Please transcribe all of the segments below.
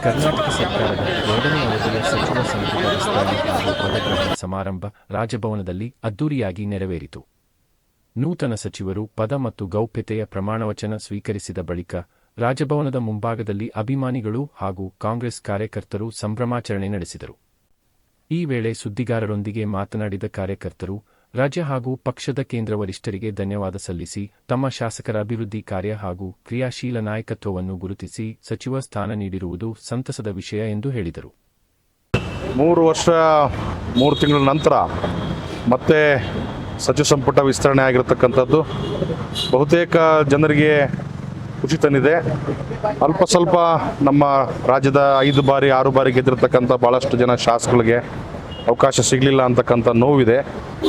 ಕರ್ನಾಟಕ ಸರ್ಕಾರದ 2ನೇ ಅವಧಿಯ ಸಚಿವ ಸಂಪುಟ ವಿಸ್ತರಣೆ ಹಾಗೂ ಪದಗ್ರಹಣ ಸಮಾರಂಭ ರಾಜಭವನದಲ್ಲಿ ಅದ್ದೂರಿಯಾಗಿ ನೆರವೇರಿತು. ನೂತನ ಸಚಿವರು ಪದ ಮತ್ತು ಗೌಪ್ಯತೆಯ ಪ್ರಮಾಣವಚನ ಸ್ವೀಕರಿಸಿದ ಬಳಿಕ ರಾಜಭವನದ ಮುಂಭಾಗದಲ್ಲಿ ಅಭಿಮಾನಿಗಳು ಹಾಗೂ ಕಾಂಗ್ರೆಸ್ ಕಾರ್ಯಕರ್ತರು ಸಂಭ್ರಮಾಚರಣೆ ನಡೆಸಿದರು. ಈ ವೇಳೆ ಸುದ್ದಿಗಾರರೊಂದಿಗೆ ಮಾತನಾಡಿದ ಕಾರ್ಯಕರ್ತರು, ರಾಜ್ಯ ಹಾಗೂ ಪಕ್ಷದ ಕೇಂದ್ರ ವರಿಷ್ಠರಿಗೆ ಧನ್ಯವಾದ ಸಲ್ಲಿಸಿ ತಮ್ಮ ಶಾಸಕರ ಅಭಿವೃದ್ಧಿ ಕಾರ್ಯ ಹಾಗೂ ಕ್ರಿಯಾಶೀಲ ನಾಯಕತ್ವವನ್ನು ಗುರುತಿಸಿ ಸಚಿವ ಸ್ಥಾನ ನೀಡಿರುವುದು ಸಂತಸದ ವಿಷಯ ಎಂದು ಹೇಳಿದರು. 3 ವರ್ಷ 3 ತಿಂಗಳ ನಂತರ ಮತ್ತೆ ಸಚಿವ ಸಂಪುಟ ವಿಸ್ತರಣೆ ಆಗಿರತಕ್ಕಂಥದ್ದು ಬಹುತೇಕ ಜನರಿಗೆ ಖುಷಿ ತಂದಿದೆ. ಅಲ್ಪ ಸ್ವಲ್ಪ ನಮ್ಮ ರಾಜ್ಯದ 5 ಬಾರಿ 6 ಬಾರಿ ಗೆದ್ದಿರತಕ್ಕಂಥ ಭಾಳಷ್ಟು ಜನ ಶಾಸಕರಿಗೆ ಅವಕಾಶ ಸಿಗಲಿಲ್ಲ ಅಂತಕ್ಕಂಥ ನೋವಿದೆ.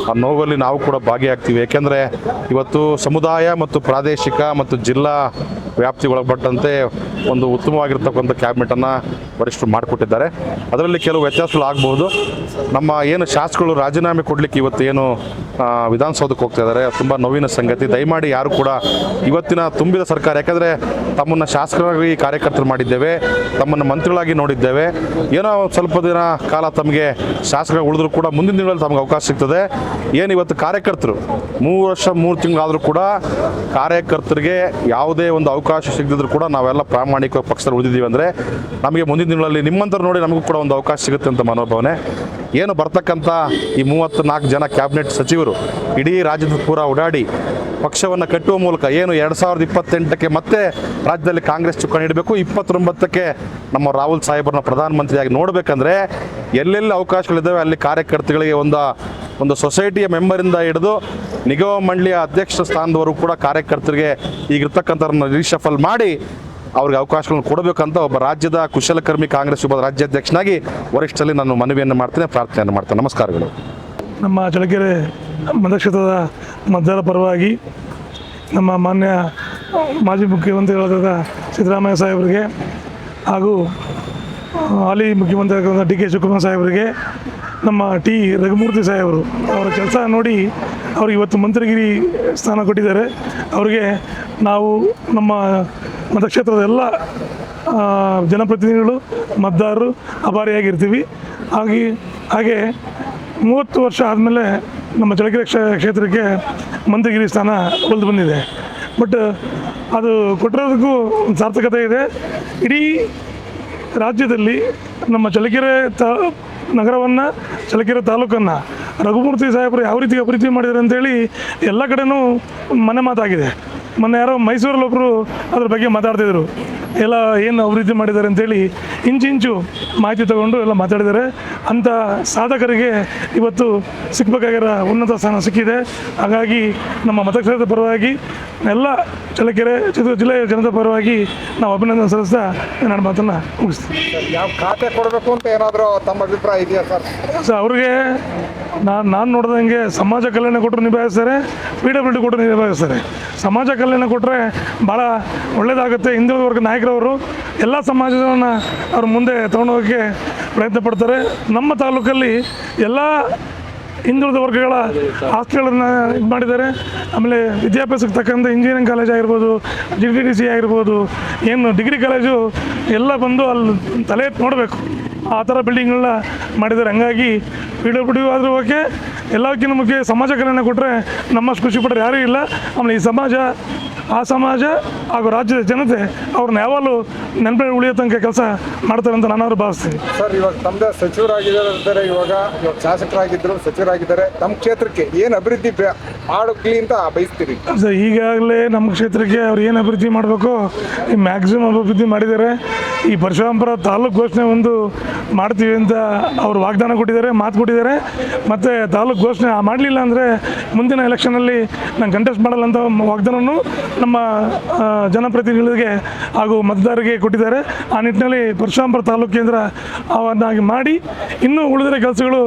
ಆ ನೋವಲ್ಲಿ ನಾವು ಕೂಡ ಭಾಗಿಯಾಗ್ತೀವಿ. ಏಕೆಂದರೆ ಇವತ್ತು ಸಮುದಾಯ ಮತ್ತು ಪ್ರಾದೇಶಿಕ ಮತ್ತು ಜಿಲ್ಲಾ ವ್ಯಾಪ್ತಿ ಒಳಪಟ್ಟಂತೆ ಒಂದು ಉತ್ತಮವಾಗಿರ್ತಕ್ಕಂಥ ಕ್ಯಾಬಿನೆಟನ್ನು ವರಿಷ್ಠರು ಮಾಡಿಕೊಟ್ಟಿದ್ದಾರೆ. ಅದರಲ್ಲಿ ಕೆಲವು ವ್ಯತ್ಯಾಸಗಳು ಆಗಬಹುದು. ನಮ್ಮ ಏನು ಶಾಸಕರು ರಾಜೀನಾಮೆ ಕೊಡಲಿಕ್ಕೆ ಇವತ್ತು ಏನು ವಿಧಾನಸೌಧಕ್ಕೆ ಹೋಗ್ತಾ ಇದ್ದಾರೆ, ತುಂಬ ನೋವಿನ ಸಂಗತಿ. ದಯಮಾಡಿ ಯಾರು ಕೂಡ ಇವತ್ತಿನ ತುಂಬಿದ ಸರ್ಕಾರ, ಯಾಕಂದರೆ ತಮ್ಮನ್ನು ಶಾಸಕರಾಗಿ ಕಾರ್ಯಕರ್ತರು ಮಾಡಿದ್ದೇವೆ, ತಮ್ಮನ್ನು ಮಂತ್ರಿಗಳಾಗಿ ನೋಡಿದ್ದೇವೆ. ಏನೋ ಸ್ವಲ್ಪ ದಿನ ಕಾಲ ತಮಗೆ ಶಾಸಕರಾಗಿ ಉಳಿದ್ರು ಕೂಡ ಮುಂದಿನ ದಿನಗಳಲ್ಲಿ ತಮಗೆ ಅವಕಾಶ ಸಿಗ್ತದೆ. ಏನು ಇವತ್ತು ಕಾರ್ಯಕರ್ತರು 3 ವರ್ಷ 3 ತಿಂಗಳಾದರೂ ಕೂಡ ಕಾರ್ಯಕರ್ತರಿಗೆ ಯಾವುದೇ ಒಂದು ಅವಕಾಶ ಸಿಗದಿದ್ರು ಕೂಡ ನಾವೆಲ್ಲ ಪ್ರಾಮಾಣಿಕವಾಗಿ ಪಕ್ಷದಲ್ಲಿ ಉಳಿದಿದ್ದೀವಿ ಅಂದರೆ ನಮಗೆ ಮುಂದಿನ ದಿನಗಳಲ್ಲಿ ನಿಮ್ಮಂತರ ನೋಡಿ ನಮಗೂ ಕೂಡ ಒಂದು ಅವಕಾಶ ಸಿಗುತ್ತೆ ಅಂತ ಮನೋಭಾವನೆ. ಏನು ಬರ್ತಕ್ಕಂಥ ಈ 34 ಜನ ಕ್ಯಾಬಿನೆಟ್ ಸಚಿವರು ಇಡೀ ರಾಜ್ಯದ ಪೂರ ಓಡಾಡಿ ಪಕ್ಷವನ್ನು ಕಟ್ಟುವ ಮೂಲಕ ಏನು 2028ಕ್ಕೆ ಮತ್ತೆ ರಾಜ್ಯದಲ್ಲಿ ಕಾಂಗ್ರೆಸ್ ಚುಕ್ಕಾಣಿ ಇಡಬೇಕು, 29ಕ್ಕೆ ನಮ್ಮ ರಾಹುಲ್ ಸಾಹೇಬ್ರನ್ನ ಪ್ರಧಾನಮಂತ್ರಿಯಾಗಿ ನೋಡಬೇಕಂದ್ರೆ ಎಲ್ಲೆಲ್ಲಿ ಅವಕಾಶಗಳಿದ್ದಾವೆ ಅಲ್ಲಿ ಕಾರ್ಯಕರ್ತಗಳಿಗೆ ಒಂದು ಸೊಸೈಟಿಯ ಮೆಂಬರಿಂದ ಹಿಡಿದು ನಿಗಮ ಮಂಡಳಿಯ ಅಧ್ಯಕ್ಷ ಸ್ಥಾನದವರೆಗೂ ಕೂಡ ಕಾರ್ಯಕರ್ತರಿಗೆ ಈಗಿರ್ತಕ್ಕಂಥವ್ರನ್ನ ರೀಶಫಲ್ ಮಾಡಿ ಅವ್ರಿಗೆ ಅವಕಾಶಗಳನ್ನು ಕೊಡಬೇಕಂತ ಒಬ್ಬ ರಾಜ್ಯದ ಕುಶಲಕರ್ಮಿ ಕಾಂಗ್ರೆಸ್ ಒಬ್ಬ ರಾಜ್ಯಾಧ್ಯಕ್ಷನಾಗಿ ವರಿಷ್ಠರಲ್ಲಿ ನಾನು ಮನವಿಯನ್ನು ಮಾಡ್ತೇನೆ, ಪ್ರಾರ್ಥನೆಯನ್ನು ಮಾಡ್ತೇನೆ. ನಮಸ್ಕಾರಗಳು. ನಮ್ಮ ಚಳ್ಳಕೆರೆ ಮತಕ್ಷೇತ್ರದ ಮತದಾರರ ಪರವಾಗಿ ನಮ್ಮ ಮಾನ್ಯ ಮಾಜಿ ಮುಖ್ಯಮಂತ್ರಿಗಳಾದ ಸಿದ್ದರಾಮಯ್ಯ ಸಾಹೇಬರಿಗೆ ಹಾಗೂ ಹಾಲಿ ಮುಖ್ಯಮಂತ್ರಿಗಳಾದ ಡಿ ಕೆ ಶಿವಕುಮಾರ್ ಸಾಹೇಬರಿಗೆ, ನಮ್ಮ ಟಿ ರಘುಮೂರ್ತಿ ಸಾಹೇಬರು ಅವರ ಕೆಲಸ ನೋಡಿ ಅವ್ರಿಗೆ ಇವತ್ತು ಮಂತ್ರಿಗಿರಿ ಸ್ಥಾನ ಕೊಟ್ಟಿದ್ದಾರೆ. ಅವರಿಗೆ ನಾವು ನಮ್ಮ ಮತಕ್ಷೇತ್ರದ ಎಲ್ಲ ಜನಪ್ರತಿನಿಧಿಗಳು ಮತದಾರರು ಅಭಾರಿಯಾಗಿರ್ತೀವಿ. ಹಾಗೆ 30 ವರ್ಷ ಆದಮೇಲೆ ನಮ್ಮ ಚಳ್ಳಕೆರೆ ಕ್ಷೇತ್ರಕ್ಕೆ ಮಂತ್ರಿಗಿರಿ ಸ್ಥಾನ ಒಲಿದು ಬಂದಿದೆ. ಬಟ್ ಅದು ಕೊಟ್ಟಿರೋದಕ್ಕೂ ಒಂದು ಸಾರ್ಥಕತೆ ಇದೆ. ಇಡೀ ರಾಜ್ಯದಲ್ಲಿ ನಮ್ಮ ಚಳ್ಳಕೆರೆ ನಗರವನ್ನು, ಚಳ್ಳಕೆರೆ ತಾಲೂಕನ್ನು ರಘುಮೂರ್ತಿ ಸಾಹೇಬರು ಯಾವ ರೀತಿ ಅಭಿವೃದ್ಧಿ ಮಾಡಿದ್ದಾರೆ ಅಂತೇಳಿ ಎಲ್ಲ ಕಡೆನೂ ಮನೆ ಮಾತಾಗಿದೆ. ಮೊನ್ನೆ ಯಾರೋ ಮೈಸೂರಲ್ಲಿ ಒಬ್ಬರು ಅದ್ರ ಬಗ್ಗೆ ಮಾತಾಡ್ತಿದ್ರು, ಎಲ್ಲ ಏನು ಅಭಿವೃದ್ಧಿ ಮಾಡಿದ್ದಾರೆ ಅಂತೇಳಿ ಇಂಚು ಮಾಹಿತಿ ತಗೊಂಡು ಎಲ್ಲ ಮಾತಾಡಿದ್ದಾರೆ. ಅಂಥ ಸಾಧಕರಿಗೆ ಇವತ್ತು ಸಿಕ್ಕಬೇಕಾಗಿರೋ ಉನ್ನತ ಸ್ಥಾನ ಸಿಕ್ಕಿದೆ. ಹಾಗಾಗಿ ನಮ್ಮ ಮತಕ್ಷೇತ್ರದ ಪರವಾಗಿ ಎಲ್ಲ ಚಳ್ಳಕೆರೆ ಜಿಲ್ಲೆಯ ಜನತೆ ಪರವಾಗಿ ನಾವು ಅಭಿನಂದನೆ ಸಲ್ಲಿಸ್ತಾ ನನ್ನ ಮಾತನ್ನು ಮುಗಿಸ್ತೀವಿ. ಯಾವ ಖಾತೆ ಕೊಡಬೇಕು ಅಂತ ಏನಾದರೂ ತಮ್ಮ ಅಭಿಪ್ರಾಯ ಇದೆಯಾ ಸರ್? ಅವ್ರಿಗೆ ನಾನು ನೋಡ್ದಂಗೆ ಸಮಾಜ ಕಲ್ಯಾಣ ಕೊಟ್ಟರು ನಿಭಾಯಿಸ್ತಾರೆ, PWD ಕೊಟ್ಟರು ನಿಭಾಯಿಸ್ತಾರೆ. ಸಮಾಜ ಕಲ್ಯಾಣ ಕೊಟ್ಟರೆ ಭಾಳ ಒಳ್ಳೆಯದಾಗುತ್ತೆ. ಹಿಂದುಳಿದ ವರ್ಗ ನಾಯಕರವರು ಎಲ್ಲ ಸಮಾಜವನ್ನು ಅವ್ರು ಮುಂದೆ ತೊಗೊಂಡೋಗೋಕ್ಕೆ ಪ್ರಯತ್ನ ಪಡ್ತಾರೆ. ನಮ್ಮ ತಾಲೂಕಲ್ಲಿ ಎಲ್ಲ ಹಿಂದುಳಿದ ವರ್ಗಗಳ ಆಸ್ತಿಗಳನ್ನು ಇದು ಮಾಡಿದ್ದಾರೆ. ಆಮೇಲೆ ವಿದ್ಯಾಭ್ಯಾಸಕ್ಕೆ ತಕ್ಕಂಥ ಇಂಜಿನಿಯರಿಂಗ್ ಕಾಲೇಜ್ ಆಗಿರ್ಬೋದು, GTDC ಆಗಿರ್ಬೋದು, ಏನು ಡಿಗ್ರಿ ಕಾಲೇಜು ಎಲ್ಲ ಬಂದು ಅಲ್ಲಿ ತಲೆ ಎತ್ತಿ ನೋಡಬೇಕು, ಆ ಥರ ಬಿಲ್ಡಿಂಗ್ಗಳನ್ನ ಮಾಡಿದ್ದಾರೆ. ಹಂಗಾಗಿ PWD ಆದರೂ ಓಕೆ, ಎಲ್ಲಕ್ಕಿಂತ ಮುಖ್ಯ ಸಮಾಜ ಕಲ್ಯಾಣ ಕೊಟ್ಟರೆ ನಮ್ಮಷ್ಟು ಖುಷಿ ಪಟ್ಟರೆ ಯಾರೂ ಇಲ್ಲ. ಆಮೇಲೆ ಈ ಸಮಾಜ, ಆ ಸಮಾಜ ಹಾಗೂ ರಾಜ್ಯದ ಜನತೆ ಅವ್ರನ್ನ ಯಾವಾಗಲೂ ನೆನಪಲ್ಲಿ ಉಳಿಯೋ ತನಕ ಕೆಲಸ ಮಾಡ್ತಾರೆ ಅಂತ ನಾನಾದ್ರು ಭಾವಿಸ್ತೀನಿ. ಸರ್, ಇವಾಗ ತಮ್ಮದೇ ಸಚಿವರಾಗಿದ್ದಾರೆ, ಇವಾಗ ಶಾಸಕರಾಗಿದ್ದರು, ಸಚಿವರಾಗಿದ್ದಾರೆ. ನಮ್ಮ ಕ್ಷೇತ್ರಕ್ಕೆ ಏನು ಅಭಿವೃದ್ಧಿ ಮಾಡಲಿ ಅಂತ ಬಯಸ್ತೀರಿ? ಈಗಾಗಲೇ ನಮ್ಮ ಕ್ಷೇತ್ರಕ್ಕೆ ಅವ್ರು ಏನು ಅಭಿವೃದ್ಧಿ ಮಾಡಬೇಕು ಈ ಮ್ಯಾಕ್ಸಿಮಮ್ ಅಭಿವೃದ್ಧಿ ಮಾಡಿದ್ದಾರೆ. ಈ ಪರಶುರಾಮಪುರ ತಾಲೂಕು ಘೋಷಣೆ ಒಂದು ಮಾಡ್ತೀವಿ ಅಂತ ಅವರು ವಾಗ್ದಾನ ಕೊಟ್ಟಿದ್ದಾರೆ, ಮಾತು ಕೊಟ್ಟಿದ್ದಾರೆ. ಮತ್ತು ತಾಲೂಕು ಘೋಷಣೆ ಮಾಡಲಿಲ್ಲ ಅಂದರೆ ಮುಂದಿನ ಎಲೆಕ್ಷನಲ್ಲಿ ನಾನು ಕಂಟೆಸ್ಟ್ ಮಾಡಲ್ಲ ಅಂತ ವಾಗ್ದಾನವನ್ನು ನಮ್ಮ ಜನಪ್ರತಿನಿಧಿಗಳಿಗೆ ಹಾಗೂ ಮತದಾರರಿಗೆ ಕೊಟ್ಟಿದ್ದಾರೆ. ಆ ನಿಟ್ಟಿನಲ್ಲಿ ಪರಶುರಾಮಪುರ ತಾಲೂಕು ಕೇಂದ್ರ ಅವನ್ನಾಗಿ ಮಾಡಿ ಇನ್ನೂ ಉಳಿದಿರೋ ಕೆಲಸಗಳು,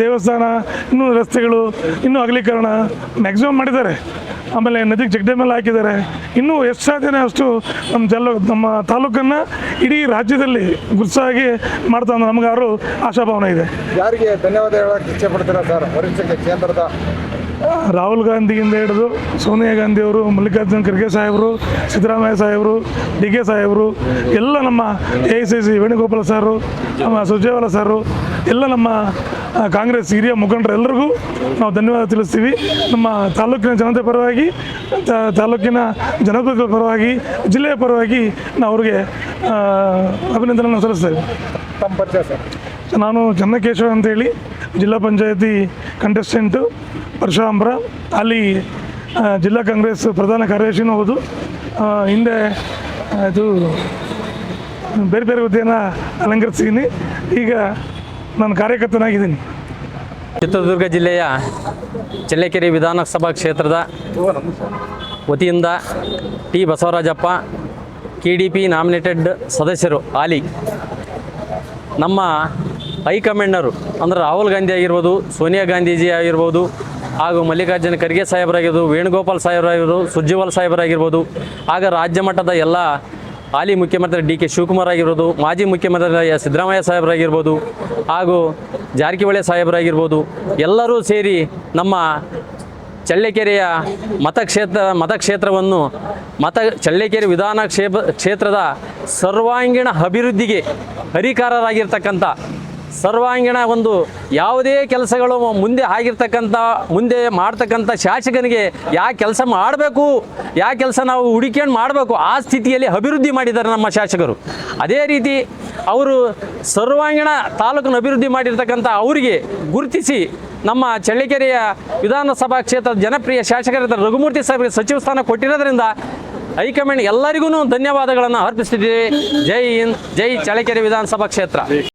ದೇವಸ್ಥಾನ, ಇನ್ನೂ ರಸ್ತೆಗಳು, ಇನ್ನೂ ಅಗಲೀಕರಣ ಮ್ಯಾಕ್ಸಿಮಮ್ ಮಾಡಿದ್ದಾರೆ. ಆಮೇಲೆ ನದಿಗೆ ಚೆಕ್ ಡ್ಯಾಮ್ ಎಲ್ಲ ಹಾಕಿದ್ದಾರೆ. ಇನ್ನೂ ಎಷ್ಟು ಸಾಧ್ಯನೇ ಅಷ್ಟು ನಮ್ಮ ತಾಲೂಕನ್ನು ಇಡೀ ರಾಜ್ಯದಲ್ಲಿ ಗುರುಸಾಗಿ ಮಾಡ್ತಾ ನಮಗಾರು ಆಶಾಭಾವನೆ ಇದೆ. ಯಾರಿಗೆ ಧನ್ಯವಾದ ಹೇಳೋಕ್ಕೆ ಇಚ್ಛೆ ಪಡ್ತೀರಾ ಸರ್? ವರಿಷ್ಠರಿಗೆ ಕೇಂದ್ರದ ರಾಹುಲ್ ಗಾಂಧಿಯಿಂದ ಹಿಡಿದು ಸೋನಿಯಾ ಗಾಂಧಿಯವರು, ಮಲ್ಲಿಕಾರ್ಜುನ ಖರ್ಗೆ ಸಾಹೇಬರು, ಸಿದ್ದರಾಮಯ್ಯ ಸಾಹೇಬರು, ಡಿ ಕೆ ಸಾಹೇಬರು, ಎಲ್ಲ ನಮ್ಮ AICC ವೇಣುಗೋಪಾಲ ಸಾರು, ನಮ್ಮ ಸುರ್ಜೇವಾಲಾ ಸಾರು, ಎಲ್ಲ ನಮ್ಮ ಕಾಂಗ್ರೆಸ್ ಹಿರಿಯ ಮುಖಂಡರು ಎಲ್ಲರಿಗೂ ನಾವು ಧನ್ಯವಾದ ತಿಳಿಸ್ತೀವಿ. ನಮ್ಮ ತಾಲೂಕಿನ ಜನತೆ ಪರವಾಗಿ, ತಾಲೂಕಿನ ಜನಪ್ರತಿನಿಧಿಗಳ ಪರವಾಗಿ, ಜಿಲ್ಲೆಯ ಪರವಾಗಿ ನಾವು ಅವ್ರಿಗೆ ಅಭಿನಂದನೆಯನ್ನು ಸಲ್ಲಿಸ್ತೇವೆ. ತಮ್ಮ ಪರಿಚಯ ಸರ್? ನಾನು ಚನ್ನಕೇಶವ ಅಂತೇಳಿ ಜಿಲ್ಲಾ ಪಂಚಾಯತಿ ಕಂಟೆಸ್ಟೆಂಟು ಪರಶುರಾಂಪುರ, ಅಲ್ಲಿ ಜಿಲ್ಲಾ ಕಾಂಗ್ರೆಸ್ ಪ್ರಧಾನ ಕಾರ್ಯದರ್ಶಿನೂ ಹೌದು. ಹಿಂದೆ ಇದು ಬೇರೆ ಬೇರೆ ಹುದ್ದೆಯನ್ನು ಅಲಂಕರಿಸಿದ್ದೀನಿ. ಈಗ ನಾನು ಕಾರ್ಯಕರ್ತನಾಗಿದ್ದೀನಿ. ಚಿತ್ರದುರ್ಗ ಜಿಲ್ಲೆಯ ಚಳ್ಳಕೆರೆ ವಿಧಾನಸಭಾ ಕ್ಷೇತ್ರದ ವತಿಯಿಂದ ಟಿ ಬಸವರಾಜಪ್ಪ KDP ನಾಮಿನೇಟೆಡ್ ಸದಸ್ಯರು ಹಾಲಿ ನಮ್ಮ ಹೈಕಮಾಂಡರು ಅಂದರೆ ರಾಹುಲ್ ಗಾಂಧಿ ಆಗಿರ್ಬೋದು, ಸೋನಿಯಾ ಗಾಂಧೀಜಿ ಆಗಿರ್ಬೋದು, ಹಾಗೂ ಮಲ್ಲಿಕಾರ್ಜುನ ಖರ್ಗೆ ಸಾಹೇಬರಾಗಿರ್ಬೋದು, ವೇಣುಗೋಪಾಲ್ ಸಾಹೇಬರಾಗಿರ್ಬೋದು, ಸುರ್ಜೇವಾಲಾ ಸಾಹೇಬರಾಗಿರ್ಬೋದು, ಆಗ ರಾಜ್ಯ ಮಟ್ಟದ ಎಲ್ಲ ಹಾಲಿ ಮುಖ್ಯಮಂತ್ರಿ DK ಶಿವಕುಮಾರ್ ಆಗಿರ್ಬೋದು, ಮಾಜಿ ಮುಖ್ಯಮಂತ್ರಿ ಸಿದ್ದರಾಮಯ್ಯ ಸಾಹೇಬರಾಗಿರ್ಬೋದು, ಹಾಗೂ ಜಾರಕಿಹೊಳಿ ಸಾಹೇಬರಾಗಿರ್ಬೋದು, ಎಲ್ಲರೂ ಸೇರಿ ನಮ್ಮ ಚಳ್ಳಕೆರೆಯ ಮತಕ್ಷೇತ್ರವನ್ನು ಚಳ್ಳಕೆರೆ ಕ್ಷೇತ್ರದ ಸರ್ವಾಂಗೀಣ ಅಭಿವೃದ್ಧಿಗೆ ಹರಿಕಾರರಾಗಿರ್ತಕ್ಕಂಥ ಸರ್ವಾಂಗೀಣ ಒಂದು ಯಾವುದೇ ಕೆಲಸಗಳು ಮುಂದೆ ಮಾಡ್ತಕ್ಕಂಥ ಶಾಸಕನಿಗೆ ಯಾವ ಕೆಲಸ ಮಾಡಬೇಕು, ಯಾವ ಕೆಲಸ ನಾವು ಹುಡುಕೊಂಡು ಮಾಡಬೇಕು, ಆ ಸ್ಥಿತಿಯಲ್ಲಿ ಅಭಿವೃದ್ಧಿ ಮಾಡಿದ್ದಾರೆ ನಮ್ಮ ಶಾಸಕರು. ಅದೇ ರೀತಿ ಅವರು ಸರ್ವಾಂಗೀಣ ತಾಲೂಕನ್ನು ಅಭಿವೃದ್ಧಿ ಮಾಡಿರ್ತಕ್ಕಂಥ ಅವರಿಗೆ ಗುರುತಿಸಿ ನಮ್ಮ ಚಳ್ಳಕೆರೆಯ ವಿಧಾನಸಭಾ ಕ್ಷೇತ್ರದ ಜನಪ್ರಿಯ ಶಾಸಕರಾದ ರಘುಮೂರ್ತಿ ಸಾಹೇಬರಿಗೆ ಸಚಿವ ಸ್ಥಾನ ಕೊಟ್ಟಿರೋದ್ರಿಂದ ಹೈಕಮಾಂಡ್ ಎಲ್ಲರಿಗೂ ಧನ್ಯವಾದಗಳನ್ನು ಅರ್ಪಿಸ್ತಿದ್ದೀವಿ. ಜೈ ಹಿಂದ್, ಜೈ ಚಳ್ಳಕೆರೆ ವಿಧಾನಸಭಾ ಕ್ಷೇತ್ರ.